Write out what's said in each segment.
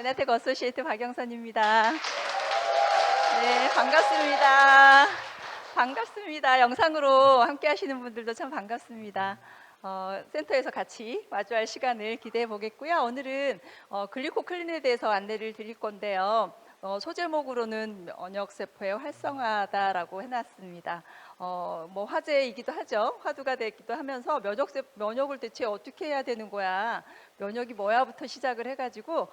메나텍 어소시에이트 박영선입니다. 네, 반갑습니다. 반갑습니다. 영상으로 함께 하시는 분들도 참 반갑습니다. 센터에서 같이 마주할 시간을 기대해 보겠고요. 오늘은 글리코클린에 대해서 안내를 드릴 건데요. 소제목으로는 면역세포의 활성화다라고 해놨습니다. 뭐 화제이기도 하죠. 화두가 되기도 하면서 면역을 대체 어떻게 해야 되는 거야, 면역이 뭐야부터 시작을 해가지고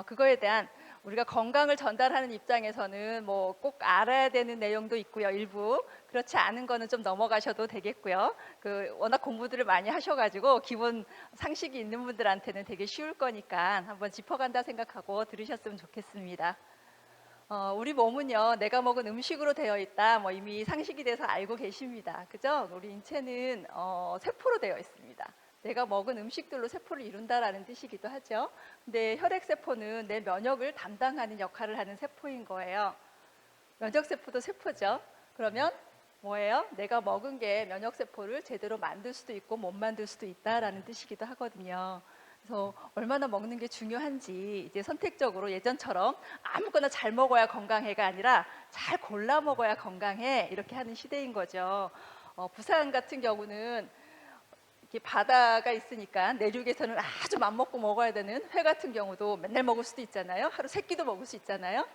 그거에 대한 우리가 건강을 전달하는 입장에서는 뭐 꼭 알아야 되는 내용도 있고요. 일부 그렇지 않은 거는 좀 넘어가셔도 되겠고요. 워낙 공부들을 많이 하셔가지고 기본 상식이 있는 분들한테는 되게 쉬울 거니까 한번 짚어간다 생각하고 들으셨으면 좋겠습니다. 우리 몸은요, 내가 먹은 음식으로 되어 있다, 뭐 이미 상식이 돼서 알고 계십니다. 그죠? 우리 인체는 세포로 되어 있습니다. 내가 먹은 음식들로 세포를 이룬다라는 뜻이기도 하죠. 근데 혈액세포는 내 면역을 담당하는 역할을 하는 세포인 거예요. 면역세포도 세포죠. 그러면 뭐예요? 내가 먹은 게 면역세포를 제대로 만들 수도 있고 못 만들 수도 있다라는 뜻이기도 하거든요. 그래서 얼마나 먹는 게 중요한지 이제 선택적으로 예전처럼 아무거나 잘 먹어야 건강해가 아니라 잘 골라 먹어야 건강해, 이렇게 하는 시대인 거죠. 부산 같은 경우는 이렇게 바다가 있으니까 내륙에서는 아주 맘먹고 먹어야 되는 회 같은 경우도 맨날 먹을 수도 있잖아요. 하루 3끼도 먹을 수 있잖아요.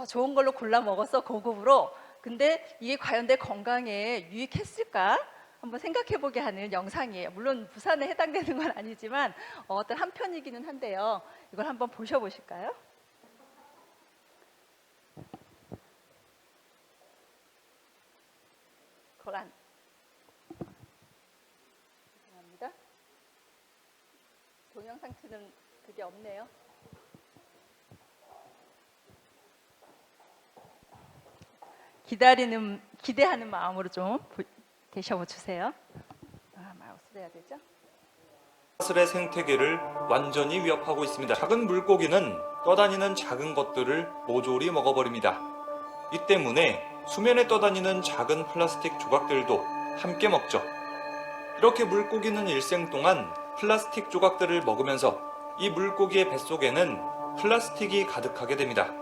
좋은 걸로 골라 먹었어, 고급으로. 근데 이게 과연 내 건강에 유익했을까? 한번 생각해보게 하는 영상이에요. 물론 부산에 해당되는 건 아니지만 어떤 한 편이기는 한데요. 이걸 한번 보셔보실까요? 거란. 죄송합니다. 동영상 트는 그게 없네요. 기대하는 마음으로 좀 계셔 주세요. 마우스를 해야 되죠? 사슬의 생태계를 완전히 위협하고 있습니다. 작은 물고기는 떠다니는 작은 것들을 모조리 먹어버립니다. 이 때문에 수면에 떠다니는 작은 플라스틱 조각들도 함께 먹죠. 이렇게 물고기는 일생 동안 플라스틱 조각들을 먹으면서 이 물고기의 뱃속에는 플라스틱이 가득하게 됩니다.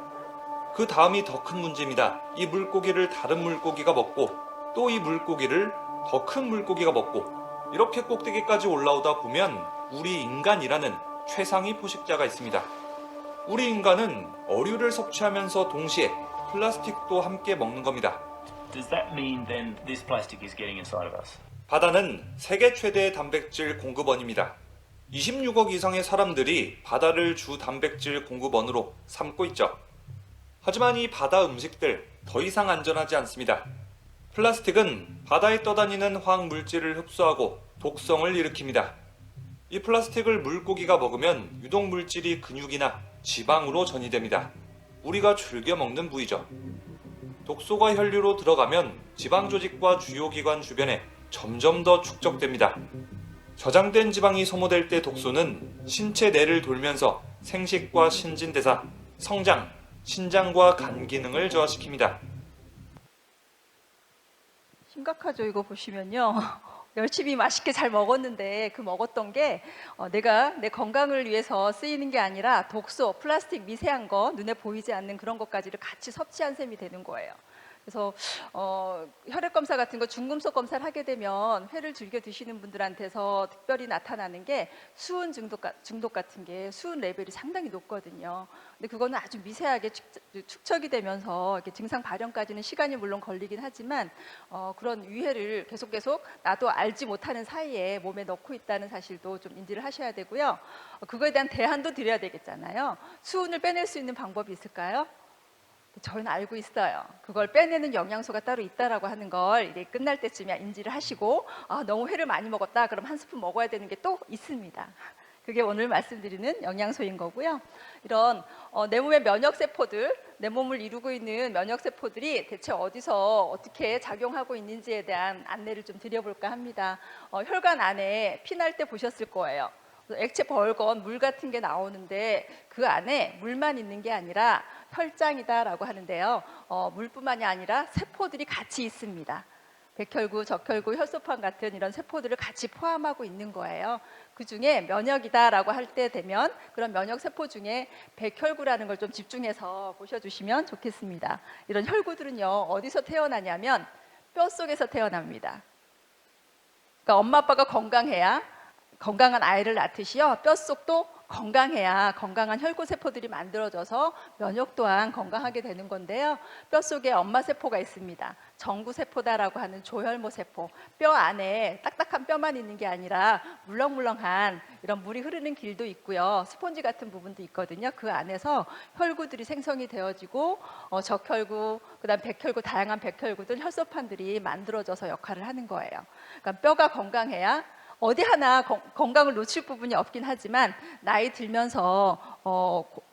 그 다음이 더 큰 문제입니다. 이 물고기를 다른 물고기가 먹고 또 이 물고기를 더 큰 물고기가 먹고 이렇게 꼭대기까지 올라오다 보면 우리 인간이라는 최상위 포식자가 있습니다. 우리 인간은 어류를 섭취하면서 동시에 플라스틱도 함께 먹는 겁니다. Does that mean then this plastic is getting inside of us? 바다는 세계 최대의 단백질 공급원입니다. 26억 이상의 사람들이 바다를 주 단백질 공급원으로 삼고 있죠. 하지만 이 바다 음식들 더 이상 안전하지 않습니다. 플라스틱은 바다에 떠다니는 화학 물질을 흡수하고 독성을 일으킵니다. 이 플라스틱을 물고기가 먹으면 유독 물질이 근육이나 지방으로 전이됩니다. 우리가 즐겨 먹는 부위죠. 독소가 혈류로 들어가면 지방 조직과 주요 기관 주변에 점점 더 축적됩니다. 저장된 지방이 소모될 때 독소는 신체 내를 돌면서 생식과 신진대사, 성장, 신장과 간 기능을 저하시킵니다. 심각하죠. 이거 보시면요. 열심히 맛있게 잘 먹었는데 그 먹었던 게 내가 내 건강을 위해서 쓰이는 게 아니라 독소, 플라스틱 미세한 거, 눈에 보이지 않는 그런 것까지를 같이 섭취한 셈이 되는 거예요. 그래서 혈액 검사 같은 거 중금속 검사를 하게 되면 회를 즐겨 드시는 분들한테서 특별히 나타나는 게 수은 중독 같은 게 수은 레벨이 상당히 높거든요. 근데 그거는 아주 미세하게 축적이 되면서 이렇게 증상 발현까지는 시간이 물론 걸리긴 하지만 그런 위해를 계속 나도 알지 못하는 사이에 몸에 넣고 있다는 사실도 좀 인지를 하셔야 되고요. 그거에 대한 대안도 드려야 되겠잖아요. 수은을 빼낼 수 있는 방법이 있을까요? 저희는 알고 있어요. 그걸 빼내는 영양소가 따로 있다라고 하는 걸 이제 끝날 때쯤이야 인지를 하시고 너무 회를 많이 먹었다 그럼 한 스푼 먹어야 되는 게 또 있습니다. 그게 오늘 말씀드리는 영양소인 거고요. 이런 내 몸의 면역세포들, 내 몸을 이루고 있는 면역세포들이 대체 어디서 어떻게 작용하고 있는지에 대한 안내를 좀 드려볼까 합니다. 혈관 안에 피 날 때 보셨을 거예요. 액체 벌건 물 같은 게 나오는데 그 안에 물만 있는 게 아니라 혈장이다라고 하는데요. 물뿐만이 아니라 세포들이 같이 있습니다. 백혈구, 적혈구, 혈소판 같은 이런 세포들을 같이 포함하고 있는 거예요. 그 중에 면역이다라고 할 때 되면 그런 면역 세포 중에 백혈구라는 걸 좀 집중해서 보셔주시면 좋겠습니다. 이런 혈구들은요, 어디서 태어나냐면 뼈 속에서 태어납니다. 그러니까 엄마 아빠가 건강해야 건강한 아이를 낳듯이요, 뼛속도 건강해야 건강한 혈구 세포들이 만들어져서 면역 또한 건강하게 되는 건데요. 뼛속에 엄마 세포가 있습니다. 정구 세포다라고 하는 조혈모 세포. 뼈 안에 딱딱한 뼈만 있는 게 아니라 물렁물렁한 이런 물이 흐르는 길도 있고요. 스폰지 같은 부분도 있거든요. 그 안에서 혈구들이 생성이 되어지고 적혈구, 그다음 백혈구, 다양한 백혈구들, 혈소판들이 만들어져서 역할을 하는 거예요. 그러니까 뼈가 건강해야 어디 하나 건강을 놓칠 부분이 없긴 하지만 나이 들면서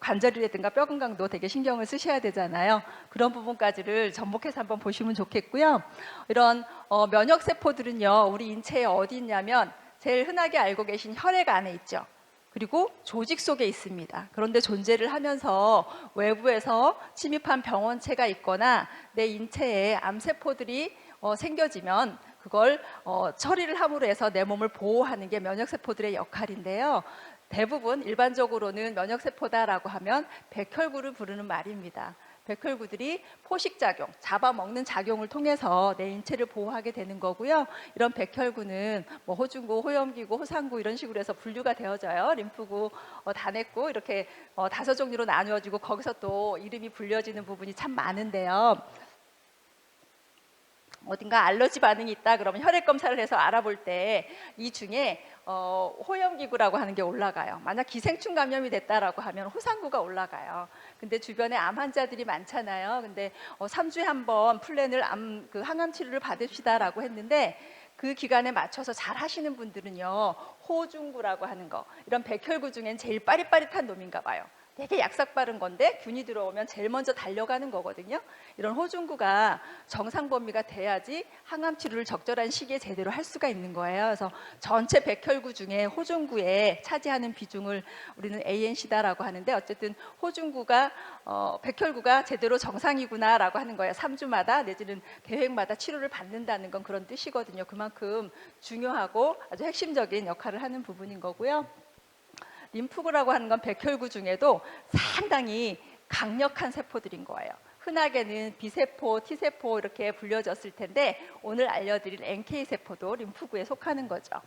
관절이라든가 뼈 건강도 되게 신경을 쓰셔야 되잖아요. 그런 부분까지를 접목해서 한번 보시면 좋겠고요. 이런 면역 세포들은요, 우리 인체에 어디 있냐면 제일 흔하게 알고 계신 혈액 안에 있죠. 그리고 조직 속에 있습니다. 그런데 존재를 하면서 외부에서 침입한 병원체가 있거나 내 인체에 암세포들이 생겨지면 그걸 처리를 함으로 해서 내 몸을 보호하는 게 면역세포들의 역할인데요. 대부분 일반적으로는 면역세포다라고 하면 백혈구를 부르는 말입니다. 백혈구들이 포식작용, 잡아먹는 작용을 통해서 내 인체를 보호하게 되는 거고요. 이런 백혈구는 뭐 호중구, 호염기구, 호상구 이런 식으로 해서 분류가 되어져요. 림프구, 단핵구 이렇게 5종류로 나누어지고 거기서 또 이름이 불려지는 부분이 참 많은데요. 어딘가 알러지 반응이 있다 그러면 혈액 검사를 해서 알아볼 때 이 중에 호염기구라고 하는 게 올라가요. 만약 기생충 감염이 됐다라고 하면 호상구가 올라가요. 근데 주변에 암 환자들이 많잖아요. 근데 3주에 한 번 플랜을 항암 치료를 받읍시다라고 했는데 그 기간에 맞춰서 잘 하시는 분들은요, 호중구라고 하는 거, 이런 백혈구 중엔 제일 빠릿빠릿한 놈인가 봐요. 되게 약삭 빠른 건데 균이 들어오면 제일 먼저 달려가는 거거든요. 이런 호중구가 정상 범위가 돼야지 항암 치료를 적절한 시기에 제대로 할 수가 있는 거예요. 그래서 전체 백혈구 중에 호중구에 차지하는 비중을 우리는 ANC다라고 하는데, 어쨌든 호중구가 백혈구가 제대로 정상이구나라고 하는 거예요. 3주마다 내지는 계획마다 치료를 받는다는 건 그런 뜻이거든요. 그만큼 중요하고 아주 핵심적인 역할을 하는 부분인 거고요. 림프구라고 하는 건 백혈구 중에도 상당히 강력한 세포들인 거예요. 흔하게는 B세포, T세포 이렇게 불려졌을 텐데 오늘 알려드릴 NK세포도 림프구에 속하는 거죠.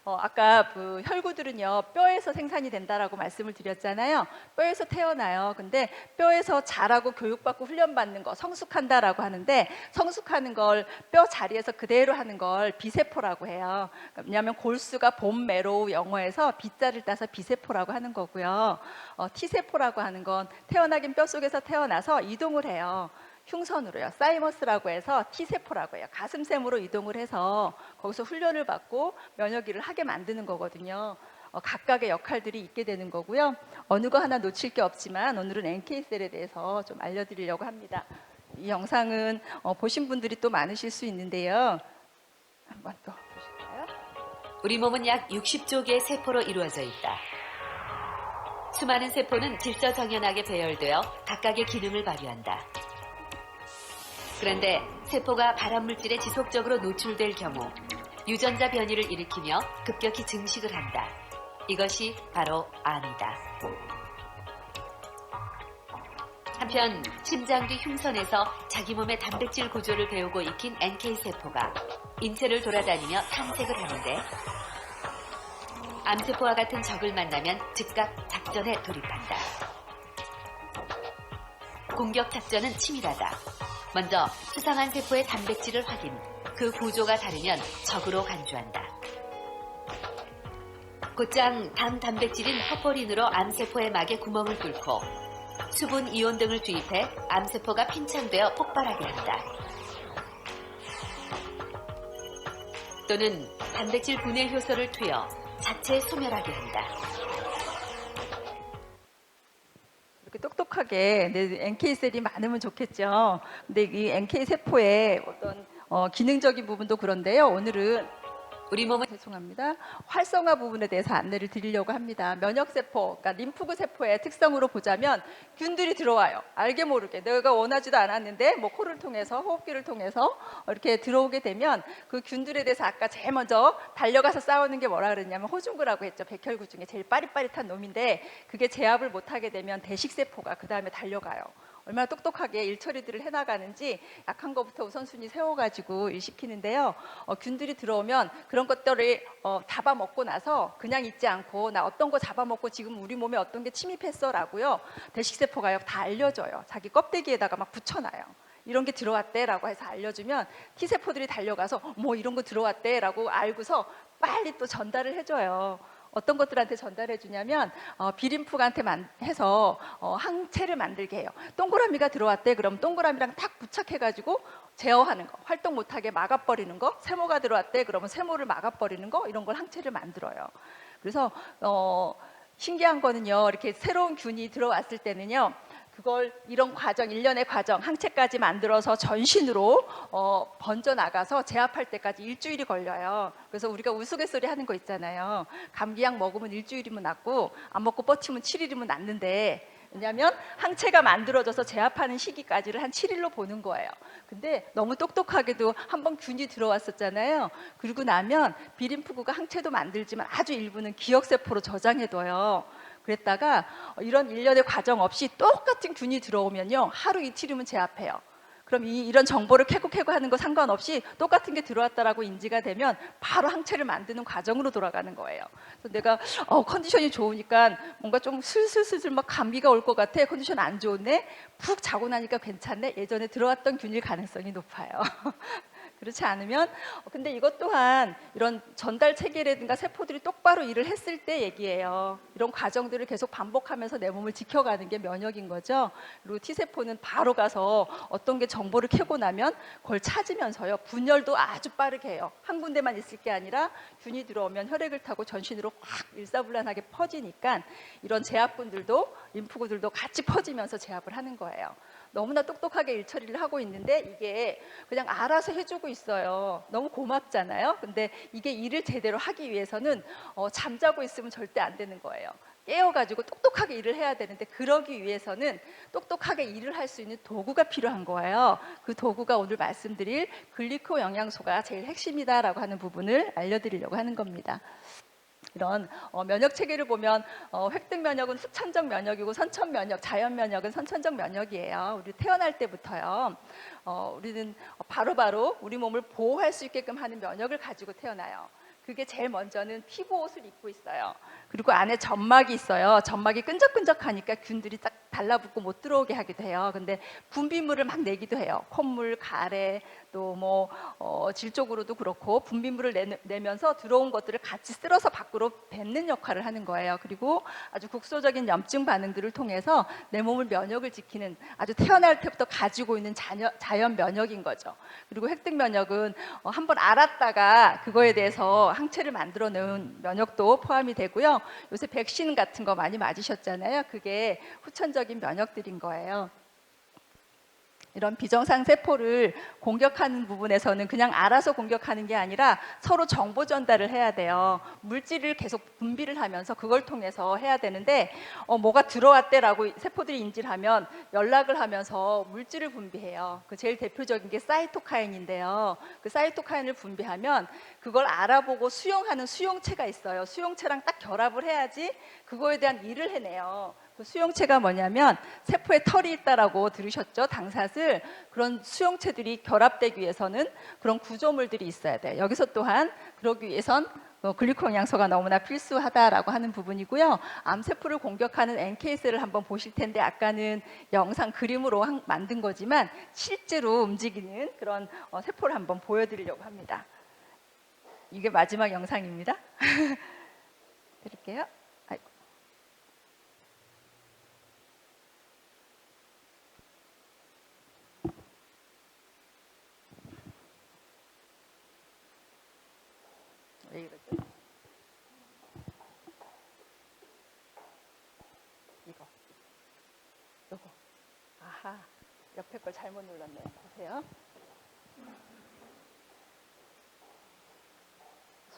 아까 그 혈구들은요, 뼈에서 생산이 된다라고 말씀을 드렸잖아요. 뼈에서 태어나요. 근데 뼈에서 자라고 교육받고 훈련받는 거 성숙한다라고 하는데, 성숙하는 걸 뼈 자리에서 그대로 하는 걸 비세포라고 해요. 왜냐하면 골수가 본 메로우 영어에서 B자를 따서 비세포라고 하는 거고요. T세포라고 하는 건 태어나긴 뼈 속에서 태어나서 이동을 해요. 흉선으로요. 사이머스라고 해서 T세포라고 해요. 가슴샘으로 이동을 해서 거기서 훈련을 받고 면역기를 하게 만드는 거거든요. 각각의 역할들이 있게 되는 거고요. 어느 거 하나 놓칠 게 없지만 오늘은 NK셀에 대해서 좀 알려드리려고 합니다. 이 영상은 보신 분들이 또 많으실 수 있는데요. 한번 또 보실까요? 우리 몸은 약 60조 개의 세포로 이루어져 있다. 수많은 세포는 질서정연하게 배열되어 각각의 기능을 발휘한다. 그런데 세포가 발암물질에 지속적으로 노출될 경우 유전자 변이를 일으키며 급격히 증식을 한다. 이것이 바로 암이다. 한편 심장 뒤 흉선에서 자기 몸의 단백질 구조를 배우고 익힌 NK세포가 인체를 돌아다니며 탐색을 하는데, 암세포와 같은 적을 만나면 즉각 작전에 돌입한다. 공격 작전은 치밀하다. 먼저 수상한 세포의 단백질을 확인, 그 구조가 다르면 적으로 간주한다. 곧장 당 단백질인 허포린으로 암세포의 막에 구멍을 뚫고 수분 이온 등을 주입해 암세포가 팽창되어 폭발하게 한다. 또는 단백질 분해 효소를 투여 자체 소멸하게 한다. 이렇게 똑똑하게 NK셀이 많으면 좋겠죠. 근데 이 NK세포의 어떤 기능적인 부분도 그런데요. 오늘은 우리 몸은 죄송합니다. 활성화 부분에 대해서 안내를 드리려고 합니다. 면역세포, 그러니까 림프구 세포의 특성으로 보자면 균들이 들어와요. 알게 모르게 내가 원하지도 않았는데 뭐 코를 통해서 호흡기를 통해서 이렇게 들어오게 되면 그 균들에 대해서 아까 제일 먼저 달려가서 싸우는 게 뭐라 그랬냐면 호중구라고 했죠. 백혈구 중에 제일 빠릿빠릿한 놈인데 그게 제압을 못하게 되면 대식세포가 그 다음에 달려가요. 얼마나 똑똑하게 일처리들을 해나가는지 약한 것부터 우선순위 세워가지고 일시키는데요. 균들이 들어오면 그런 것들을 잡아먹고 나서 그냥 있지 않고 나 어떤 거 잡아먹고 지금 우리 몸에 어떤 게 침입했어라고요. 대식세포가요 다 알려줘요. 자기 껍데기에다가 막 붙여놔요. 이런 게 들어왔대라고 해서 알려주면 T세포들이 달려가서 뭐 이런 거 들어왔대라고 알고서 빨리 또 전달을 해줘요. 어떤 것들한테 전달해 주냐면 비림프한테 해서 항체를 만들게 해요. 동그라미가 들어왔대. 그럼 동그라미랑 탁 부착해가지고 제어하는 거, 활동 못하게 막아버리는 거. 세모가 들어왔대. 그러면 세모를 막아버리는 거. 이런 걸 항체를 만들어요. 그래서 신기한 거는요. 이렇게 새로운 균이 들어왔을 때는요. 그걸 이런 과정, 일련의 과정, 항체까지 만들어서 전신으로 번져나가서 제압할 때까지 일주일이 걸려요. 그래서 우리가 우스갯소리 하는 거 있잖아요. 감기약 먹으면 일주일이면 낫고 안 먹고 버티면 7일이면 낫는데 왜냐하면 항체가 만들어져서 제압하는 시기까지를 한 7일로 보는 거예요. 근데 너무 똑똑하게도 한번 균이 들어왔었잖아요. 그리고 나면 비림프구가 항체도 만들지만 아주 일부는 기억세포로 저장해둬요. 그랬다가 이런 일련의 과정 없이 똑같은 균이 들어오면요 하루 이틀이면 제압해요. 그럼 이런 정보를 캐고 하는 거 상관없이 똑같은 게 들어왔다라고 인지가 되면 바로 항체를 만드는 과정으로 돌아가는 거예요. 그래서 내가 컨디션이 좋으니까 뭔가 좀 슬슬 막 감기가 올 것 같아. 컨디션 안 좋네. 푹 자고 나니까 괜찮네. 예전에 들어왔던 균일 가능성이 높아요. 그렇지 않으면 근데 이것 또한 이런 전달 체계라든가 세포들이 똑바로 일을 했을 때 얘기예요. 이런 과정들을 계속 반복하면서 내 몸을 지켜가는 게 면역인 거죠. 그리고 T세포는 바로 가서 어떤 게 정보를 캐고 나면 그걸 찾으면서요. 분열도 아주 빠르게 해요. 한 군데만 있을 게 아니라 균이 들어오면 혈액을 타고 전신으로 확 일사불란하게 퍼지니까 이런 제압군들도 림프구들도 같이 퍼지면서 제압을 하는 거예요. 너무나 똑똑하게 일처리를 하고 있는데 이게 그냥 알아서 해주고 있어요. 너무 고맙잖아요. 근데 이게 일을 제대로 하기 위해서는 잠자고 있으면 절대 안 되는 거예요. 깨어가지고 똑똑하게 일을 해야 되는데 그러기 위해서는 똑똑하게 일을 할 수 있는 도구가 필요한 거예요. 그 도구가 오늘 말씀드릴 글리코 영양소가 제일 핵심이다라고 하는 부분을 알려드리려고 하는 겁니다. 이런 면역 체계를 보면 획득 면역은 후천적 면역이고 선천 면역, 자연 면역은 선천적 면역이에요. 우리 태어날 때부터요. 우리는 바로바로 우리 몸을 보호할 수 있게끔 하는 면역을 가지고 태어나요. 그게 제일 먼저는 피부 옷을 입고 있어요. 그리고 안에 점막이 있어요. 점막이 끈적끈적하니까 균들이 딱 달라붙고 못 들어오게 하기도 해요. 근데 분비물을 막 내기도 해요. 콧물, 가래, 또 뭐 질 쪽으로도 그렇고 분비물을 내면서 들어온 것들을 같이 쓸어서 밖으로 뱉는 역할을 하는 거예요. 그리고 아주 국소적인 염증 반응들을 통해서 내 몸을 면역을 지키는 아주 태어날 때부터 가지고 있는 자연 면역인 거죠. 그리고 획득 면역은 한번 알았다가 그거에 대해서 항체를 만들어 놓은 면역도 포함이 되고요. 요새 백신 같은 거 많이 맞으셨잖아요. 그게 후천적인 면역들인 거예요. 이런 비정상 세포를 공격하는 부분에서는 그냥 알아서 공격하는 게 아니라 서로 정보 전달을 해야 돼요. 물질을 계속 분비를 하면서 그걸 통해서 해야 되는데 뭐가 들어왔대라고 세포들이 인지를 하면 연락을 하면서 물질을 분비해요. 그 제일 대표적인 게 사이토카인인데요. 그 사이토카인을 분비하면 그걸 알아보고 수용하는 수용체가 있어요. 수용체랑 딱 결합을 해야지 그거에 대한 일을 해내요. 그 수용체가 뭐냐면 세포에 털이 있다라고 들으셨죠? 당사슬. 그런 수용체들이 결합되기 위해서는 그런 구조물들이 있어야 돼요. 여기서 또한 그러기 위해선 글리코 영양소가 너무나 필수하다라고 하는 부분이고요. 암세포를 공격하는 NK셀을 한번 보실 텐데 아까는 영상 그림으로 만든 거지만 실제로 움직이는 그런 세포를 한번 보여드리려고 합니다. 이게 마지막 영상입니다. 드릴게요. 왜 이러죠? 요거. 아하, 옆에 걸 잘못 눌렀네요. 보세요.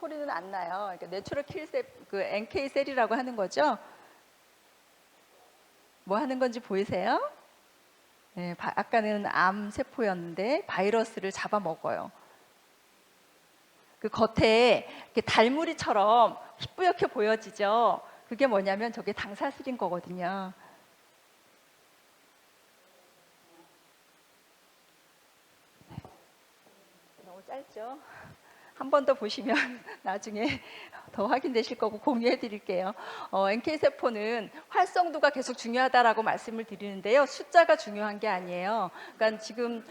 소리는 안 나요. 그러니까 내추럴 킬셀, 그 NK 셀이라고 하는 거죠. 뭐 하는 건지 보이세요? 네, 아까는 암 세포였는데 바이러스를 잡아먹어요. 그 겉에 이렇게 달무리처럼 희뿌옇게 보여지죠. 그게 뭐냐면 저게 당사슬인 거거든요. 너무 짧죠? 한 번 더 보시면 나중에 더 확인되실 거고 공유해 드릴게요. NK세포는 활성도가 계속 중요하다라고 말씀을 드리는데요. 숫자가 중요한 게 아니에요. 그러니까 지금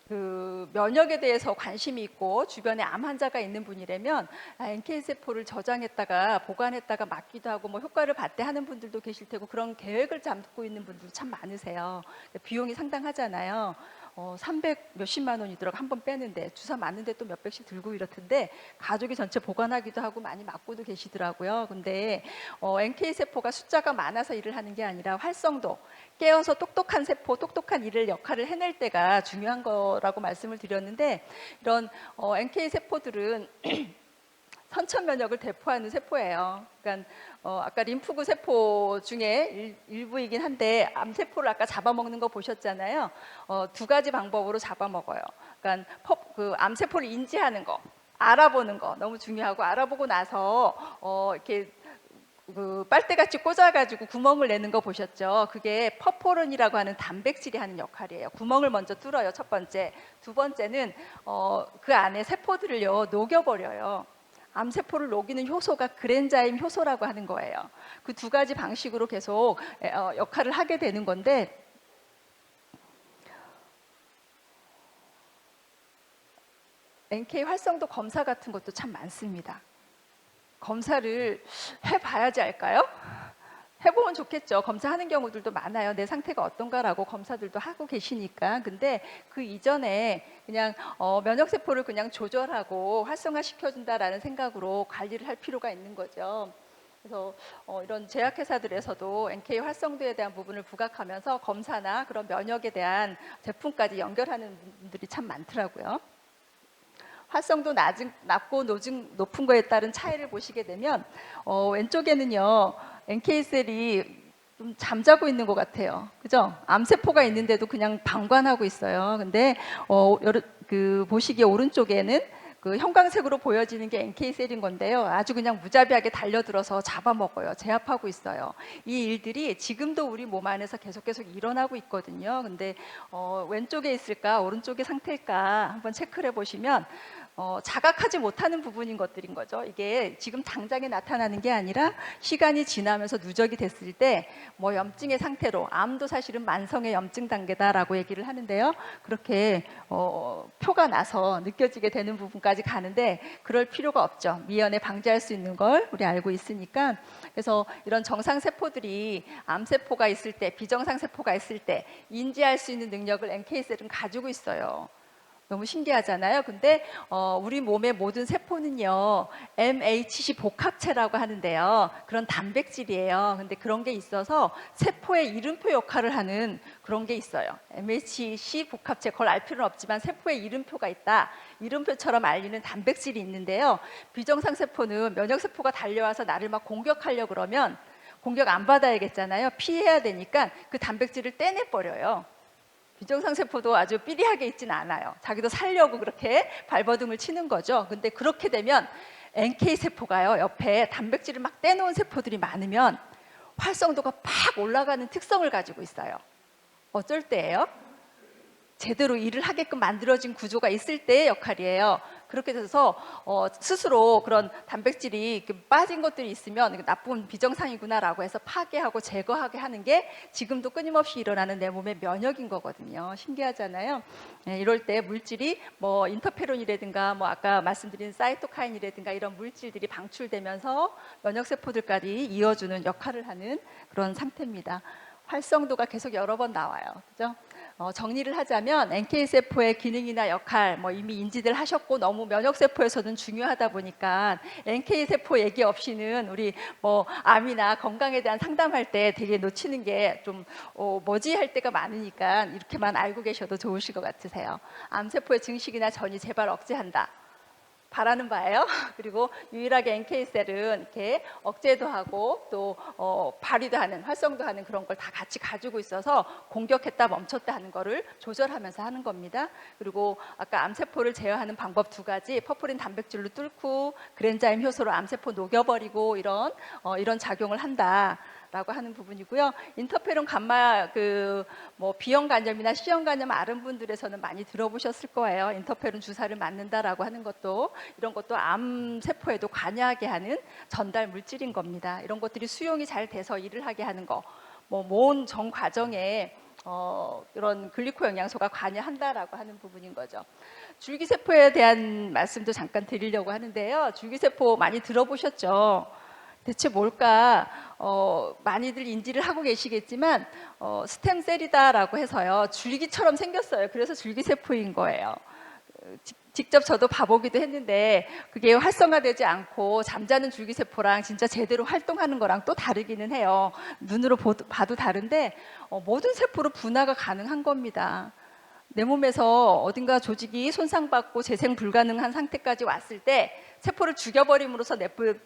그 면역에 대해서 관심이 있고 주변에 암 환자가 있는 분이라면 NK세포를 저장했다가 보관했다가 맞기도 하고 뭐 효과를 봤대 하는 분들도 계실 테고 그런 계획을 잡고 있는 분들도 참 많으세요. 비용이 상당하잖아요. 300 몇십만 원이 들어가 한 번 빼는데 주사 맞는데 또 몇백씩 들고 이렇던데 가족이 전체 보관하기도 하고 많이 맞고도 계시더라고요. 근데 NK세포가 숫자가 많아서 일을 하는 게 아니라 활성도, 깨어서 똑똑한 세포, 똑똑한 일을 역할을 해낼 때가 중요한 거라고 말씀을 드렸는데 이런 NK세포들은 선천 면역을 대포하는 세포예요. 그러니까 아까 림프구 세포 중에 일부이긴 한데 암세포를 아까 잡아먹는 거 보셨잖아요. 두 가지 방법으로 잡아먹어요. 그러니까 그 암세포를 인지하는 거, 알아보는 거 너무 중요하고 알아보고 나서 이렇게 그 빨대같이 꽂아가지고 구멍을 내는 거 보셨죠? 그게 퍼포른이라고 하는 단백질이 하는 역할이에요. 구멍을 먼저 뚫어요, 첫 번째. 두 번째는 그 안에 세포들을요 녹여버려요. 암세포를 녹이는 효소가 그랜자임 효소라고 하는 거예요. 그 두 가지 방식으로 계속 역할을 하게 되는 건데 NK 활성도 검사 같은 것도 참 많습니다. 검사를 해봐야지 알까요? 해보면 좋겠죠. 검사하는 경우들도 많아요. 내 상태가 어떤가라고 검사들도 하고 계시니까. 근데 그 이전에 그냥 면역세포를 그냥 조절하고 활성화시켜준다라는 생각으로 관리를 할 필요가 있는 거죠. 그래서 이런 제약회사들에서도 NK 활성도에 대한 부분을 부각하면서 검사나 그런 면역에 대한 제품까지 연결하는 분들이 참 많더라고요. 활성도 낮고 높은 거에 따른 차이를 보시게 되면 왼쪽에는요 NK셀이 좀 잠자고 있는 것 같아요. 그죠? 암세포가 있는데도 그냥 방관하고 있어요. 근데 그 보시기에 오른쪽에는 그 형광색으로 보여지는 게 NK셀인 건데요. 아주 그냥 무자비하게 달려들어서 잡아먹어요. 제압하고 있어요. 이 일들이 지금도 우리 몸 안에서 계속 일어나고 있거든요. 근데 왼쪽에 있을까 오른쪽의 상태일까 한번 체크를 해보시면 자각하지 못하는 부분인 것들인 거죠. 이게 지금 당장에 나타나는 게 아니라 시간이 지나면서 누적이 됐을 때 뭐 염증의 상태로 암도 사실은 만성의 염증 단계다라고 얘기를 하는데요. 그렇게 표가 나서 느껴지게 되는 부분까지 가는데 그럴 필요가 없죠. 미연에 방지할 수 있는 걸 우리 알고 있으니까. 그래서 이런 정상 세포들이 암세포가 있을 때, 비정상 세포가 있을 때 인지할 수 있는 능력을 NK셀은 가지고 있어요. 너무 신기하잖아요. 근데 우리 몸의 모든 세포는요 MHC 복합체라고 하는데요. 그런 단백질이에요. 근데 그런 게 있어서 세포의 이름표 역할을 하는 그런 게 있어요. MHC 복합체, 그걸 알 필요는 없지만 세포의 이름표가 있다. 이름표처럼 알리는 단백질이 있는데요. 비정상 세포는 면역세포가 달려와서 나를 막 공격하려고 그러면 공격 안 받아야겠잖아요. 피해야 되니까 그 단백질을 떼내버려요. 비정상 세포도 아주 삐리하게 있지는 않아요. 자기도 살려고 그렇게 발버둥을 치는 거죠. 근데 그렇게 되면 NK 세포가요 옆에 단백질을 막 떼놓은 세포들이 많으면 활성도가 팍 올라가는 특성을 가지고 있어요. 어쩔 때예요? 제대로 일을 하게끔 만들어진 구조가 있을 때의 역할이에요. 그렇게 돼서 스스로 그런 단백질이 빠진 것들이 있으면 나쁜 비정상이구나라고 해서 파괴하고 제거하게 하는 게 지금도 끊임없이 일어나는 내 몸의 면역인 거거든요. 신기하잖아요. 네, 이럴 때 물질이 뭐 인터페론이라든가 뭐 아까 말씀드린 사이토카인이라든가 이런 물질들이 방출되면서 면역세포들까지 이어주는 역할을 하는 그런 상태입니다. 활성도가 계속 여러 번 나와요. 그죠? 정리를 하자면 NK세포의 기능이나 역할 뭐 이미 인지들 하셨고 너무 면역세포에서는 중요하다 보니까 NK세포 얘기 없이는 우리 뭐 암이나 건강에 대한 상담할 때 되게 놓치는 게 좀 뭐지 할 때가 많으니까 이렇게만 알고 계셔도 좋으실 것 같으세요. 암세포의 증식이나 전이 제발 억제한다. 바라는 바예요. 그리고 유일하게 NK셀은 이렇게 억제도 하고 또 발휘도 하는, 활성도 하는 그런 걸 다 같이 가지고 있어서 공격했다 멈췄다 하는 거를 조절하면서 하는 겁니다. 그리고 아까 암세포를 제어하는 방법 두 가지, 퍼프린 단백질로 뚫고 그랜자임 효소로 암세포 녹여버리고 이런 작용을 한다라고 하는 부분이고요. 인터페론 감마 뭐 B형 간염이나 C형 간염 아는 분들에서는 많이 들어보셨을 거예요. 인터페론 주사를 맞는다라고 하는 것도 이런 것도 암 세포에도 관여하게 하는 전달 물질인 겁니다. 이런 것들이 수용이 잘 돼서 일을 하게 하는 거, 뭐 모은 전 과정에 이런 글리코 영양소가 관여한다라고 하는 부분인 거죠. 줄기세포에 대한 말씀도 잠깐 드리려고 하는데요. 줄기세포 많이 들어보셨죠? 대체 뭘까? 많이들 인지를 하고 계시겠지만 스템셀이다라고 해서요. 줄기처럼 생겼어요. 그래서 줄기세포인 거예요. 직접 저도 봐보기도 했는데 그게 활성화되지 않고 잠자는 줄기세포랑 진짜 제대로 활동하는 거랑 또 다르기는 해요. 눈으로 봐도 다른데 모든 세포로 분화가 가능한 겁니다. 내 몸에서 어딘가 조직이 손상받고 재생 불가능한 상태까지 왔을 때 세포를 죽여버림으로써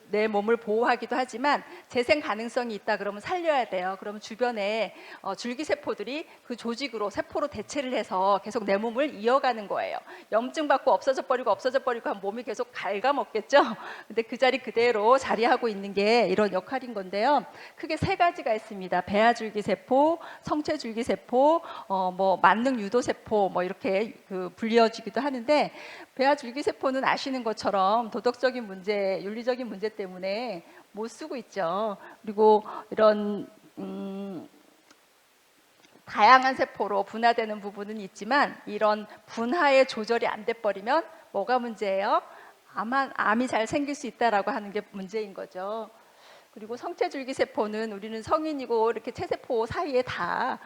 내 몸을 보호하기도 하지만 재생 가능성이 있다 그러면 살려야 돼요. 그러면 주변에 줄기세포들이 그 조직으로 세포로 대체를 해서 계속 내 몸을 이어가는 거예요. 염증 받고 없어져 버리고 하면 몸이 계속 갉아먹겠죠. 근데 그 자리 그대로 자리하고 있는 게 이런 역할인 건데요. 크게 세 가지가 있습니다. 배아줄기세포, 성체줄기세포, 뭐 만능 유도세포 뭐 이렇게 불리어지기도 하는데 배아줄기세포는 아시는 것처럼 도덕적인 문제, 윤리적인 문제 때문에 못 쓰고 있죠. 그리고 이런 다양한 세포로 분화되는 부분은 있지만 이런 분화의 조절이 안 돼 버리면 뭐가 문제예요? 암이 잘 생길 수 있다라고 하는 게 문제인 거죠. 그리고 성체줄기세포는 우리는 성인이고 이렇게 체세포 사이에 다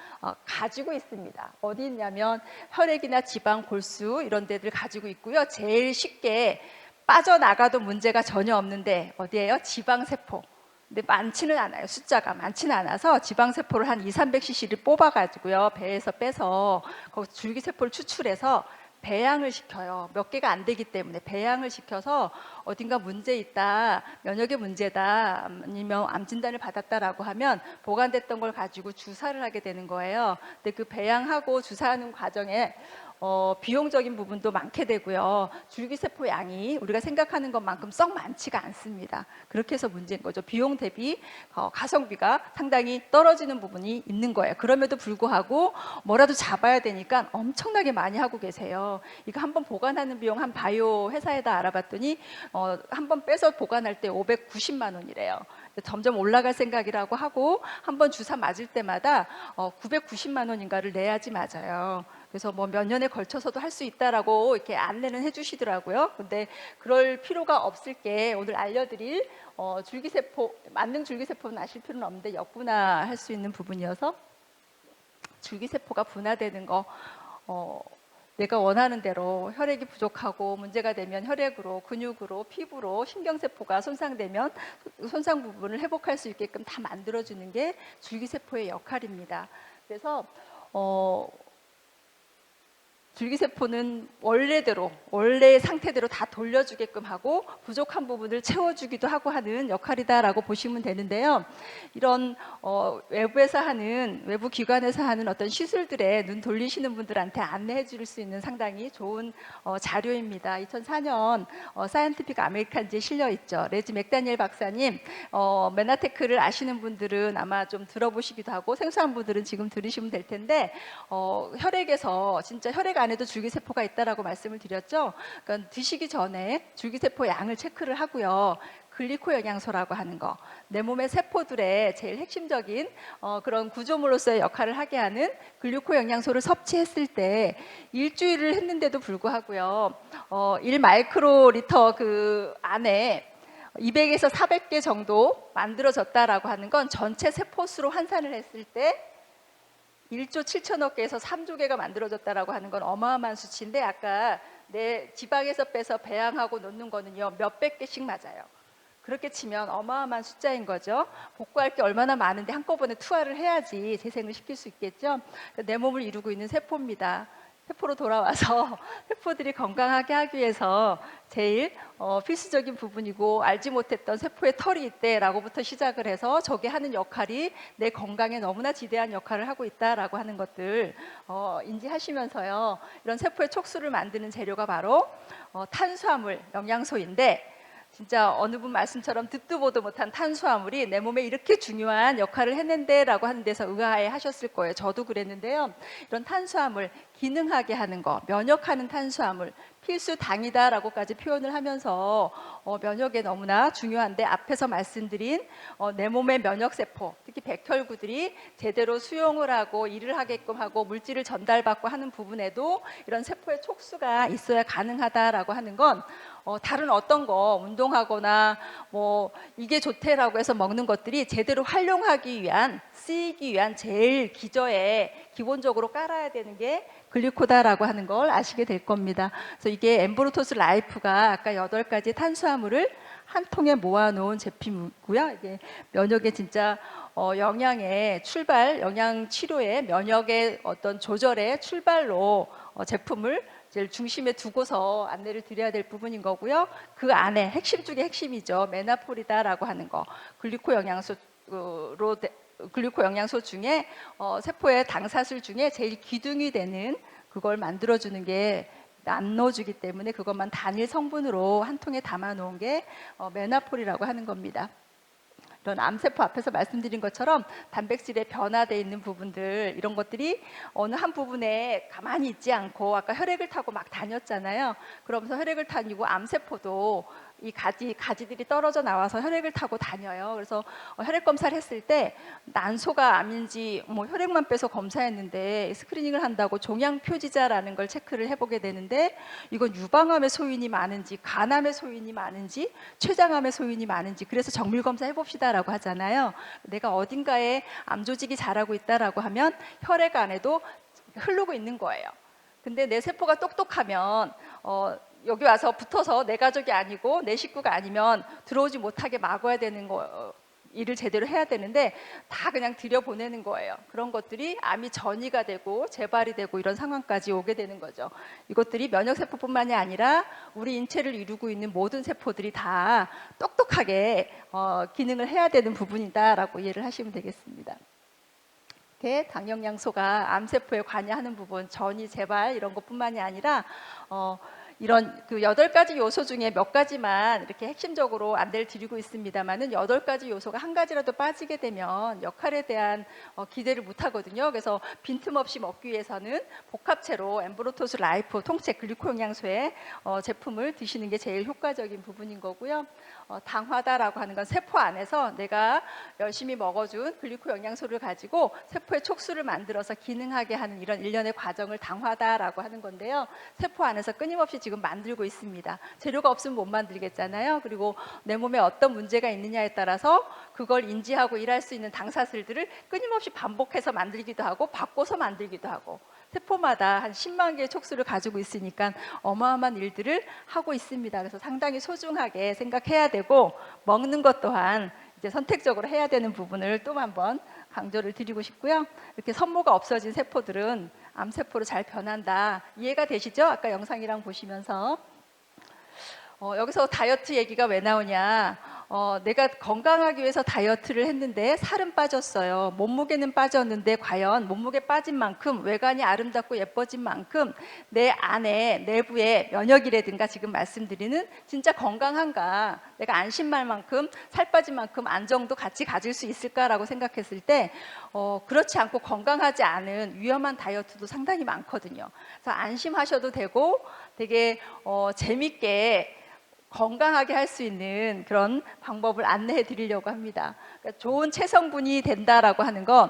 가지고 있습니다. 어디 있냐면 혈액이나 지방, 골수 이런 데들 가지고 있고요. 제일 쉽게 빠져나가도 문제가 전혀 없는데 어디예요? 지방세포. 근데 많지는 않아요. 숫자가 많지는 않아서 지방세포를 한 200~300cc를 뽑아가지고요. 배에서 빼서 거기서 줄기세포를 추출해서 배양을 시켜요. 몇 개가 안 되기 때문에 배양을 시켜서 어딘가 문제 있다, 면역의 문제다, 아니면 암 진단을 받았다라고 하면 보관됐던 걸 가지고 주사를 하게 되는 거예요. 근데 그 배양하고 주사하는 과정에 비용적인 부분도 많게 되고요. 줄기세포 양이 우리가 생각하는 것만큼 썩 많지가 않습니다. 그렇게 해서 문제인 거죠. 비용 대비 가성비가 상당히 떨어지는 부분이 있는 거예요. 그럼에도 불구하고 뭐라도 잡아야 되니까 엄청나게 많이 하고 계세요. 이거 한번 보관하는 비용 한 바이오 회사에다 알아봤더니 한번 빼서 보관할 때 590만 원이래요. 점점 올라갈 생각이라고 하고 한번 주사 맞을 때마다 990만 원인가를 내야지 맞아요. 그래서 뭐 몇 년에 걸쳐서도 할 수 있다라고 이렇게 안내는 해주시더라고요. 근데 그럴 필요가 없을 게 오늘 알려드릴 줄기세포, 만능 줄기세포는 아실 필요는 없는데 역분화할 수 있는 부분이어서 줄기세포가 분화되는 거 내가 원하는 대로 혈액이 부족하고 문제가 되면 혈액으로, 근육으로, 피부로, 신경세포가 손상되면 손상 부분을 회복할 수 있게끔 다 만들어주는 게 줄기세포의 역할입니다. 그래서 줄기세포는 원래의 상태대로 다 돌려주게끔 하고 부족한 부분을 채워주기도 하고 하는 역할이다라고 보시면 되는데요. 이런 외부 기관에서 하는 어떤 시술들에 눈 돌리시는 분들한테 안내해 줄 수 있는 상당히 좋은 자료입니다. 2004년 사이언티픽 아메리칸지에 실려 있죠. 레지 맥다니엘 박사님, 메나테크를 아시는 분들은 아마 좀 들어보시기도 하고 생소한 분들은 지금 들으시면 될 텐데 혈액에서 진짜 혈액 안에도 줄기세포가 있다라고 말씀을 드렸죠. 그러니까 드시기 전에 줄기세포 양을 체크를 하고요. 글리코 영양소라고 하는 거, 내 몸의 세포들의 제일 핵심적인 그런 구조물로서의 역할을 하게 하는 글리코 영양소를 섭취했을 때 일주일을 했는데도 불구하고요. 1마이크로리터 그 안에 200에서 400개 정도 만들어졌다라고 하는 건 전체 세포 수로 환산을 했을 때 1조 7천억 개에서 3조 개가 만들어졌다라고 하는 건 어마어마한 수치인데 아까 내 지방에서 빼서 배양하고 놓는 거는요 몇백 개씩 맞아요. 그렇게 치면 어마어마한 숫자인 거죠. 복구할 게 얼마나 많은데 한꺼번에 투하를 해야지 재생을 시킬 수 있겠죠. 내 몸을 이루고 있는 세포입니다. 세포로 돌아와서 세포들이 건강하게 하기 위해서 제일 필수적인 부분이고, 알지 못했던 세포에 털이 있대라고부터 시작을 해서 저게 하는 역할이 내 건강에 너무나 지대한 역할을 하고 있다라고 하는 것들 인지하시면서요. 이런 세포의 촉수를 만드는 재료가 바로 탄수화물, 영양소인데, 진짜 어느 분 말씀처럼 듣도 보도 못한 탄수화물이 내 몸에 이렇게 중요한 역할을 했는데 라고 하는 데서 의아해 하셨을 거예요. 저도 그랬는데요. 이런 탄수화물, 기능하게 하는 거, 면역하는 탄수화물, 필수 당이다 라고까지 표현을 하면서 면역에 너무나 중요한데, 앞에서 말씀드린 내 몸의 면역세포, 특히 백혈구들이 제대로 수용을 하고 일을 하게끔 하고 물질을 전달받고 하는 부분에도 이런 세포의 촉수가 있어야 가능하다라고 하는 건 다른 어떤 거 운동하거나 뭐 이게 좋대라고 해서 먹는 것들이 제대로 활용하기 위한, 쓰이기 위한 제일 기저에 기본적으로 깔아야 되는 게 글리코다라고 하는 걸 아시게 될 겁니다. 그래서 이게 엠브로토스 라이프가 아까 8가지 탄수화물을 한 통에 모아놓은 제품이고요. 이게 면역의 진짜 영양의 출발, 영양 치료의 면역의 어떤 조절의 출발로 제품을 제일 중심에 두고서 안내를 드려야 될 부분인 거고요. 그 안에 핵심 중에 핵심이죠. 메나폴이다라고 하는 거. 글리코 영양소 중에 세포의 당사술 중에 제일 기둥이 되는 그걸 만들어주는 게 나눠주기 때문에 그것만 단일 성분으로 한 통에 담아 놓은 게 메나폴이라고 하는 겁니다. 이런 암세포 앞에서 말씀드린 것처럼 단백질에 변화되어 있는 부분들, 이런 것들이 어느 한 부분에 가만히 있지 않고, 아까 혈액을 타고 막 다녔잖아요. 그러면서 혈액을 다니고 암세포도 이 가지들이 떨어져 나와서 혈액을 타고 다녀요. 그래서 혈액 검사를 했을 때 난소가 암인지 뭐 혈액만 빼서 검사했는데 스크리닝을 한다고 종양 표지자라는 걸 체크를 해보게 되는데, 이건 유방암의 소인이 많은지 간암의 소인이 많은지 췌장암의 소인이 많은지, 그래서 정밀 검사 해봅시다라고 하잖아요. 내가 어딘가에 암 조직이 자라고 있다라고 하면 혈액 안에도 흐르고 있는 거예요. 근데 내 세포가 똑똑하면 여기 와서 붙어서 내 가족이 아니고 내 식구가 아니면 들어오지 못하게 막아야 되는 일을 제대로 해야 되는데 다 그냥 들여보내는 거예요. 그런 것들이 암이 전이가 되고 재발이 되고 이런 상황까지 오게 되는 거죠. 이것들이 면역세포뿐만이 아니라 우리 인체를 이루고 있는 모든 세포들이 다 똑똑하게 기능을 해야 되는 부분이다라고 이해를 하시면 되겠습니다. 이렇게 당영양소가 암세포에 관여하는 부분, 전이, 재발 이런 것뿐만이 아니라 이런 그 8가지 요소 중에 몇 가지만 이렇게 핵심적으로 안내를 드리고 있습니다만은 8가지 요소가 한 가지라도 빠지게 되면 역할에 대한 기대를 못 하거든요. 그래서 빈틈없이 먹기 위해서는 복합체로 엠브로토스 라이프 통째 글리코 영양소의 제품을 드시는 게 제일 효과적인 부분인 거고요. 당화다라고 하는 건 세포 안에서 내가 열심히 먹어준 글리코 영양소를 가지고 세포의 촉수를 만들어서 기능하게 하는 이런 일련의 과정을 당화다라고 하는 건데요. 세포 안에서 끊임없이 지금 만들고 있습니다. 재료가 없으면 못 만들겠잖아요. 그리고 내 몸에 어떤 문제가 있느냐에 따라서 그걸 인지하고 일할 수 있는 당사슬들을 끊임없이 반복해서 만들기도 하고 바꿔서 만들기도 하고, 세포마다 한 10만 개의 촉수를 가지고 있으니까 어마어마한 일들을 하고 있습니다. 그래서 상당히 소중하게 생각해야 되고, 먹는 것 또한 이제 선택적으로 해야 되는 부분을 또 한번 강조를 드리고 싶고요. 이렇게 선모가 없어진 세포들은 암세포로 잘 변한다. 이해가 되시죠? 아까 영상이랑 보시면서. 여기서 다이어트 얘기가 왜 나오냐. 내가 건강하기 위해서 다이어트를 했는데 살은 빠졌어요. 몸무게는 빠졌는데 과연 몸무게 빠진 만큼, 외관이 아름답고 예뻐진 만큼 내 안에 내부의 면역이라든가 지금 말씀드리는 진짜 건강한가, 내가 안심할 만큼 살 빠진 만큼 안정도 같이 가질 수 있을까라고 생각했을 때 그렇지 않고 건강하지 않은 위험한 다이어트도 상당히 많거든요. 그래서 안심하셔도 되고 되게 재밌게 건강하게 할 수 있는 그런 방법을 안내해 드리려고 합니다. 그러니까 좋은 체성분이 된다라고 하는 건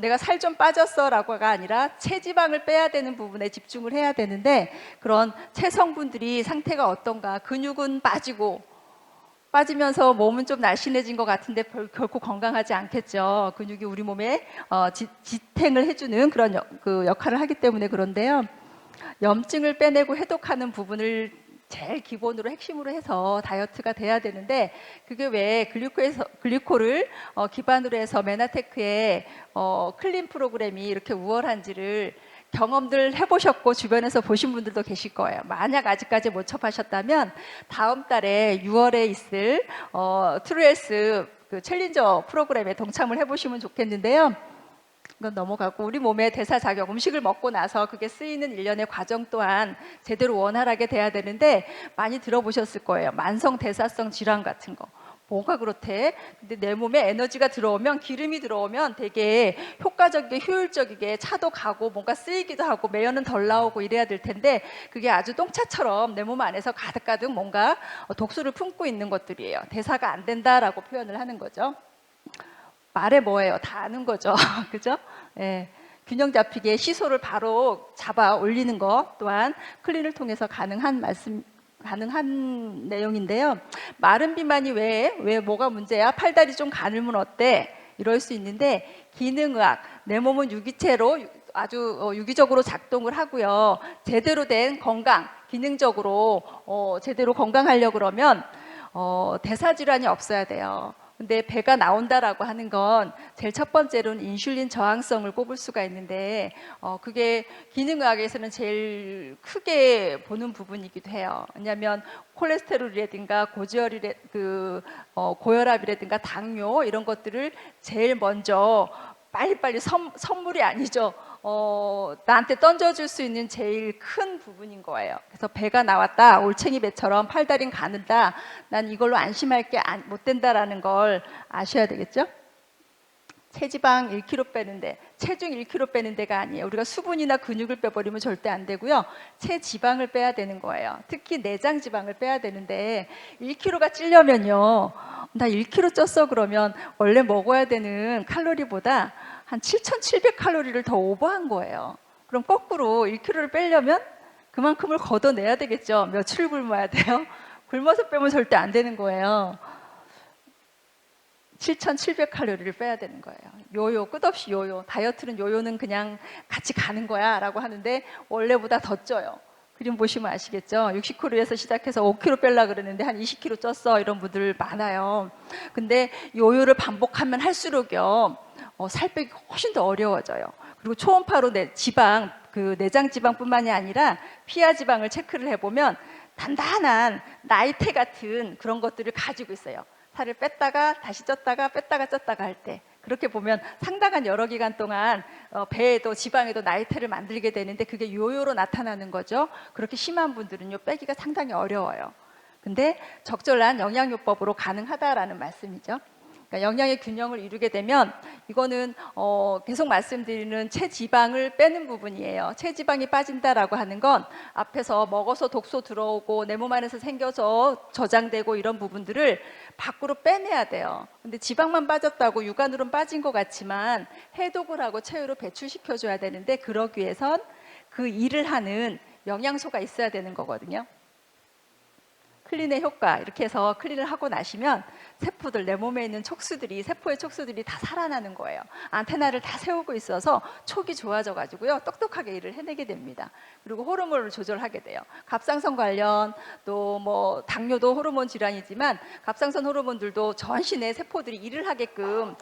내가 살 좀 빠졌어라고가 아니라 체지방을 빼야 되는 부분에 집중을 해야 되는데, 그런 체성분들이 상태가 어떤가, 근육은 빠지면서 몸은 좀 날씬해진 것 같은데 결코 건강하지 않겠죠. 근육이 우리 몸에 지탱을 해주는 그런 그 역할을 하기 때문에 그런데요. 염증을 빼내고 해독하는 부분을 제일 기본으로 핵심으로 해서 다이어트가 돼야 되는데, 그게 왜 글리코를 기반으로 해서 메나테크의 클린 프로그램이 이렇게 우월한지를 경험들 해보셨고 주변에서 보신 분들도 계실 거예요. 만약 아직까지 못 접하셨다면 다음 달에 6월에 있을 트루헬스 그 챌린저 프로그램에 동참을 해보시면 좋겠는데요. 이건 넘어가고, 우리 몸의 대사 작용, 음식을 먹고 나서 그게 쓰이는 일련의 과정 또한 제대로 원활하게 돼야 되는데, 많이 들어보셨을 거예요. 만성 대사성 질환 같은 거. 뭐가 그렇대? 근데 내 몸에 에너지가 들어오면, 기름이 들어오면 되게 효과적이게 효율적이게 차도 가고 뭔가 쓰이기도 하고 매연은 덜 나오고 이래야 될 텐데, 그게 아주 똥차처럼 내 몸 안에서 가득가득 뭔가 독소를 품고 있는 것들이에요. 대사가 안 된다라고 표현을 하는 거죠. 말해 뭐예요? 다 아는 거죠. 그죠? 예. 균형 잡히게 시소를 바로 잡아 올리는 것 또한 클린을 통해서 가능한 내용인데요. 마른 비만이 왜 뭐가 문제야? 팔다리 좀 가늘면 어때? 이럴 수 있는데, 기능의학, 내 몸은 유기체로 아주 유기적으로 작동을 하고요. 제대로 된 건강, 기능적으로 제대로 건강하려고 그러면 대사 질환이 없어야 돼요. 근데 배가 나온다라고 하는 건 제일 첫 번째로는 인슐린 저항성을 꼽을 수가 있는데, 그게 기능의학에서는 제일 크게 보는 부분이기도 해요. 왜냐하면 콜레스테롤이라든가 고혈압이라든가 당뇨 이런 것들을 제일 먼저 빨리빨리 선물이 아니죠. 나한테 던져줄 수 있는 제일 큰 부분인 거예요. 그래서 배가 나왔다, 올챙이 배처럼 팔다리는 가는다, 난 이걸로 안심할 게 못 된다라는 걸 아셔야 되겠죠? 체지방 1kg 빼는데, 체중 1kg 빼는 데가 아니에요. 우리가 수분이나 근육을 빼버리면 절대 안 되고요. 체지방을 빼야 되는 거예요. 특히 내장 지방을 빼야 되는데, 1kg가 찌려면요, 나 1kg 쪘어 그러면 원래 먹어야 되는 칼로리보다 한 7,700칼로리를 더 오버한 거예요. 그럼 거꾸로 1kg를 빼려면 그만큼을 걷어내야 되겠죠. 며칠 굶어야 돼요? 굶어서 빼면 절대 안 되는 거예요. 7,700칼로리를 빼야 되는 거예요. 요요, 끝없이 요요. 다이어트는 요요는 그냥 같이 가는 거야 라고 하는데 원래보다 더 쪄요. 그림 보시면 아시겠죠? 60kg에서 시작해서 5kg 빼려고 그러는데 한 20kg 쪘어, 이런 분들 많아요. 근데 요요를 반복하면 할수록요, 살 빼기 훨씬 더 어려워져요. 그리고 초음파로 지방, 그 내장 지방뿐만이 아니라 피하 지방을 체크를 해보면 단단한 나이테 같은 그런 것들을 가지고 있어요. 살을 뺐다가 다시 쪘다가 뺐다가 쪘다가 할 때, 그렇게 보면 상당한 여러 기간 동안 배에도 지방에도 나이테를 만들게 되는데, 그게 요요로 나타나는 거죠. 그렇게 심한 분들은요, 빼기가 상당히 어려워요. 근데 적절한 영양요법으로 가능하다라는 말씀이죠. 그러니까 영양의 균형을 이루게 되면, 이거는 계속 말씀드리는 체지방을 빼는 부분이에요. 체지방이 빠진다라고 하는 건 앞에서 먹어서 독소 들어오고 내 몸 안에서 생겨서 저장되고 이런 부분들을 밖으로 빼내야 돼요. 근데 지방만 빠졌다고 육안으로는 빠진 것 같지만 해독을 하고 체외로 배출시켜줘야 되는데, 그러기 위해선 그 일을 하는 영양소가 있어야 되는 거거든요. 클린의 효과, 이렇게 해서 클린을 하고 나시면 세포들, 내 몸에 있는 촉수들이, 세포의 촉수들이 다 살아나는 거예요. 안테나를 다 세우고 있어서 촉이 좋아져 가지고요, 똑똑하게 일을 해내게 됩니다. 그리고 호르몬을 조절하게 돼요. 갑상선 관련, 또 뭐 당뇨도 호르몬 질환이지만 갑상선 호르몬들도 전신의 세포들이 일을 하게끔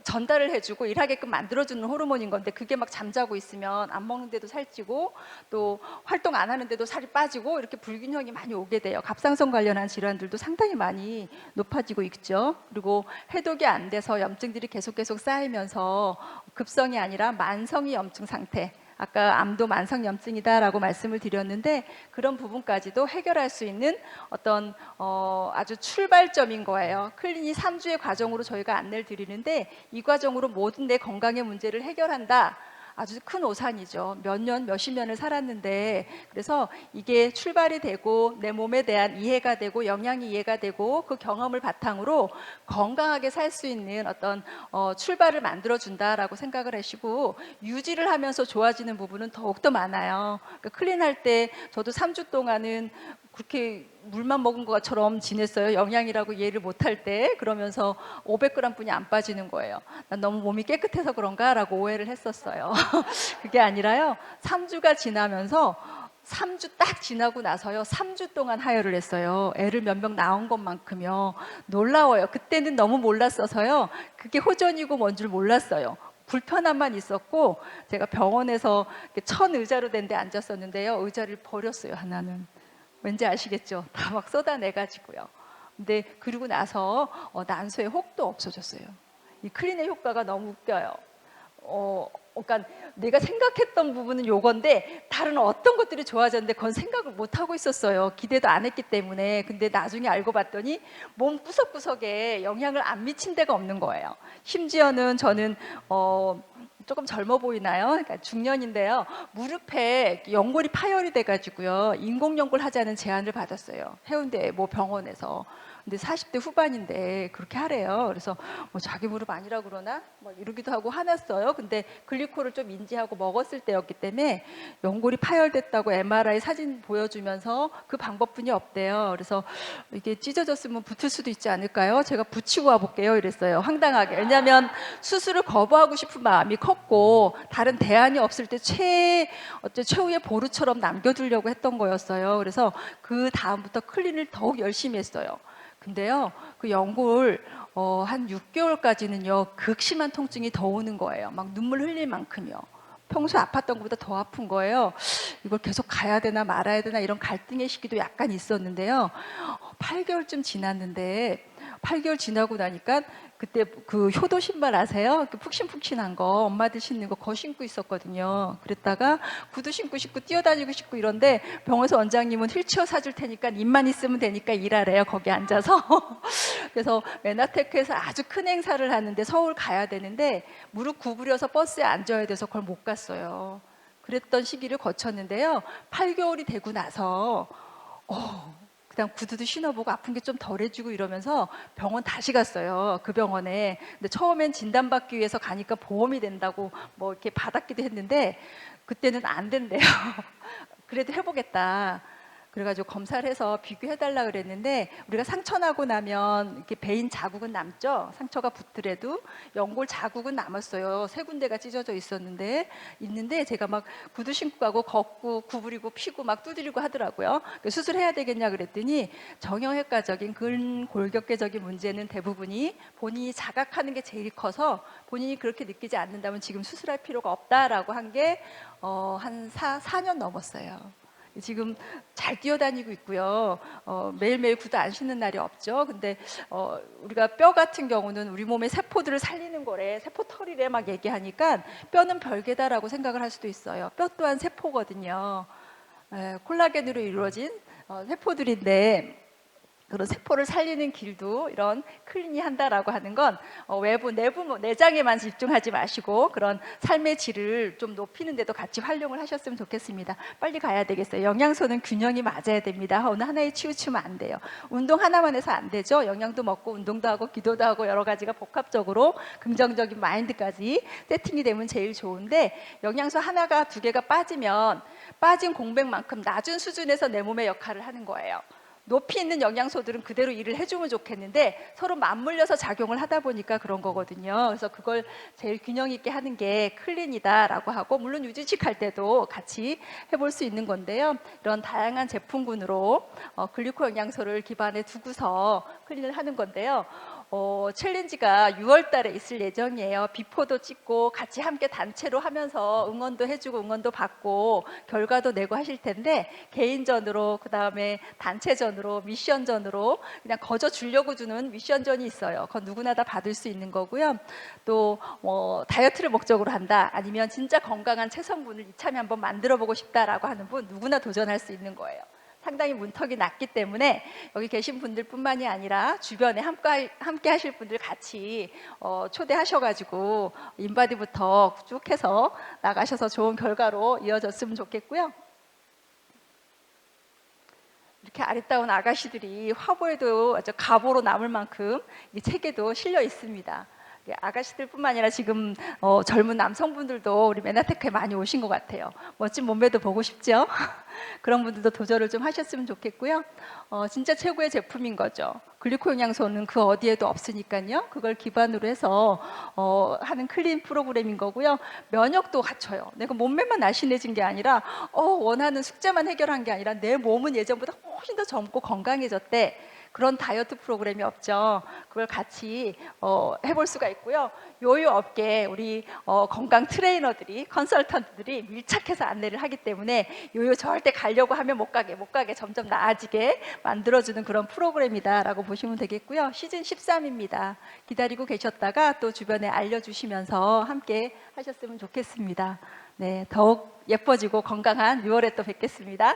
전달을 해주고 일하게끔 만들어주는 호르몬인 건데, 그게 막 잠자고 있으면 안 먹는데도 살찌고 또 활동 안 하는데도 살이 빠지고 이렇게 불균형이 많이 오게 돼요. 갑상선 관련한 질환들도 상당히 많이 높아지고 있죠. 그리고 해독이 안 돼서 염증들이 계속 쌓이면서 급성이 아니라 만성의 염증 상태, 아까 암도 만성 염증이다라고 말씀을 드렸는데, 그런 부분까지도 해결할 수 있는 어떤 아주 출발점인 거예요. 클린이 3주의 과정으로 저희가 안내를 드리는데, 이 과정으로 모든 내 건강의 문제를 해결한다. 아주 큰 오산이죠. 몇 년, 몇십 년을 살았는데, 그래서 이게 출발이 되고 내 몸에 대한 이해가 되고 영양이 이해가 되고 그 경험을 바탕으로 건강하게 살 수 있는 어떤 출발을 만들어준다라고 생각을 하시고, 유지를 하면서 좋아지는 부분은 더욱더 많아요. 그러니까 클린할 때 저도 3주 동안은 그렇게 물만 먹은 것처럼 지냈어요. 영양이라고 이해를 못할 때. 그러면서 500g 뿐이 안 빠지는 거예요. 난 너무 몸이 깨끗해서 그런가 라고 오해를 했었어요. 그게 아니라요, 3주가 지나면서 3주 딱 지나고 나서요, 3주 동안 하혈을 했어요. 애를 몇 명 낳은 것만큼요. 놀라워요. 그때는 너무 몰랐어서요, 그게 호전이고 뭔 줄 몰랐어요. 불편함만 있었고 제가 병원에서 이렇게 천 의자로 된 데 앉았었는데요. 의자를 버렸어요, 하나는. 왠지 아시겠죠? 다 막 쏟아내가지고요. 근데 그러고 나서 난소의 혹도 없어졌어요. 이 클린의 효과가 너무 웃겨요. 그러니까 내가 생각했던 부분은 요건데 다른 어떤 것들이 좋아졌는데 그건 생각을 못 하고 있었어요. 기대도 안 했기 때문에. 근데 나중에 알고 봤더니 몸 구석구석에 영향을 안 미친 데가 없는 거예요. 심지어는 저는 조금 젊어 보이나요? 그러니까 중년인데요. 무릎에 연골이 파열이 돼가지고요. 인공연골 하자는 제안을 받았어요. 해운대 뭐 병원에서. 근데 40대 후반인데 그렇게 하래요. 그래서 뭐 자기 무릎 아니라 그러나 뭐 이러기도 하고 화났어요. 근데 글리코를 좀 인지하고 먹었을 때였기 때문에 연골이 파열됐다고 MRI 사진 보여주면서 그 방법뿐이 없대요. 그래서 이게 찢어졌으면 붙을 수도 있지 않을까요? 제가 붙이고 와볼게요 이랬어요. 황당하게. 왜냐하면 수술을 거부하고 싶은 마음이 컸고 다른 대안이 없을 때 최후의 보루처럼 남겨두려고 했던 거였어요. 그래서 그 다음부터 클린을 더욱 열심히 했어요. 근데요, 그 연골 한 6개월까지는요 극심한 통증이 더 오는 거예요. 막 눈물 흘릴 만큼요. 평소에 아팠던 것보다 더 아픈 거예요. 이걸 계속 가야 되나 말아야 되나 이런 갈등의 시기도 약간 있었는데요. 8개월쯤 지났는데 8개월 지나고 나니까 그때 그 효도 신발 아세요? 그 푹신푹신한 거 엄마들 신는 거 그거 신고 있었거든요. 그랬다가 구두 신고 뛰어다니고 싶고 이런데 병원에서 원장님은 휠체어 사줄 테니까 입만 있으면 되니까 일하래요. 거기 앉아서. 그래서 메나테크에서 아주 큰 행사를 하는데 서울 가야 되는데 무릎 구부려서 버스에 앉아야 돼서 그걸 못 갔어요. 그랬던 시기를 거쳤는데요. 8개월이 되고 나서 그다음 구두도 신어보고 아픈 게 좀 덜해지고 이러면서 병원 다시 갔어요. 그 병원에. 근데 처음엔 진단받기 위해서 가니까 보험이 된다고 뭐 이렇게 받았기도 했는데 그때는 안 된대요. 그래도 해보겠다. 그래가지고 검사를 해서 비교해달라 그랬는데 우리가 상처 나고 나면 이렇게 베인 자국은 남죠. 상처가 붙더라도 연골 자국은 남았어요. 세 군데가 찢어져 있는데 제가 막 구두 신고 가고 걷고 구부리고 피고 막 두드리고 하더라고요. 수술해야 되겠냐 그랬더니 정형외과적인 근골격계적인 문제는 대부분이 본인이 자각하는 게 제일 커서 본인이 그렇게 느끼지 않는다면 지금 수술할 필요가 없다라고 한 게 한 4년 넘었어요. 지금 잘 뛰어다니고 있고요. 매일매일 구두 안 신는 날이 없죠. 근데 우리가 뼈 같은 경우는 우리 몸의 세포들을 살리는 거래, 세포털이래 막 얘기하니까 뼈는 별개다라고 생각을 할 수도 있어요. 뼈 또한 세포거든요. 콜라겐으로 이루어진 세포들인데 그런 세포를 살리는 길도 이런 클린이 한다라고 하는 건 외부, 내부, 내장에만 집중하지 마시고 그런 삶의 질을 좀 높이는 데도 같이 활용을 하셨으면 좋겠습니다. 빨리 가야 되겠어요. 영양소는 균형이 맞아야 됩니다. 어느 하나에 치우치면 안 돼요. 운동 하나만 해서 안 되죠. 영양도 먹고 운동도 하고 기도도 하고 여러 가지가 복합적으로 긍정적인 마인드까지 세팅이 되면 제일 좋은데 영양소 하나가 2개가 빠지면 빠진 공백만큼 낮은 수준에서 내 몸의 역할을 하는 거예요. 높이 있는 영양소들은 그대로 일을 해주면 좋겠는데 서로 맞물려서 작용을 하다 보니까 그런 거거든요. 그래서 그걸 제일 균형 있게 하는 게 클린이다라고 하고 물론 유지식할 때도 같이 해볼 수 있는 건데요. 이런 다양한 제품군으로 글리코 영양소를 기반에 두고서 클린을 하는 건데요. 챌린지가 6월 달에 있을 예정이에요. 비포도 찍고 같이 함께 단체로 하면서 응원도 해주고 응원도 받고 결과도 내고 하실 텐데 개인전으로 그다음에 단체전으로 미션전으로 그냥 거저 주려고 주는 미션전이 있어요. 그건 누구나 다 받을 수 있는 거고요. 또 다이어트를 목적으로 한다 아니면 진짜 건강한 체성분을 이참에 한번 만들어 보고 싶다라고 하는 분 누구나 도전할 수 있는 거예요. 상당히 문턱이 낮기 때문에 여기 계신 분들뿐만이 아니라 주변에 함께 하실 분들 같이 초대하셔가지고 인바디부터 쭉 해서 나가셔서 좋은 결과로 이어졌으면 좋겠고요. 이렇게 아리따운 아가씨들이 화보에도 아주 가보로 남을 만큼 이 책에도 실려 있습니다. 아가씨들뿐만 아니라 지금 젊은 남성분들도 우리 메나테크에 많이 오신 것 같아요. 멋진 몸매도 보고 싶죠? 그런 분들도 도전을 좀 하셨으면 좋겠고요. 진짜 최고의 제품인 거죠. 글리코 영양소는 그 어디에도 없으니까요. 그걸 기반으로 해서 하는 클린 프로그램인 거고요. 면역도 갖춰요. 내가 몸매만 날씬해진 게 아니라 원하는 숙제만 해결한 게 아니라 내 몸은 예전보다 훨씬 더 젊고 건강해졌대. 그런 다이어트 프로그램이 없죠. 그걸 같이 해볼 수가 있고요. 요요 업계 우리 건강 트레이너들이 컨설턴트들이 밀착해서 안내를 하기 때문에 요요 절대 가려고 하면 못 가게 점점 나아지게 만들어주는 그런 프로그램이다라고 보시면 되겠고요. 시즌 13입니다. 기다리고 계셨다가 또 주변에 알려주시면서 함께 하셨으면 좋겠습니다. 네, 더욱 예뻐지고 건강한 6월에 또 뵙겠습니다.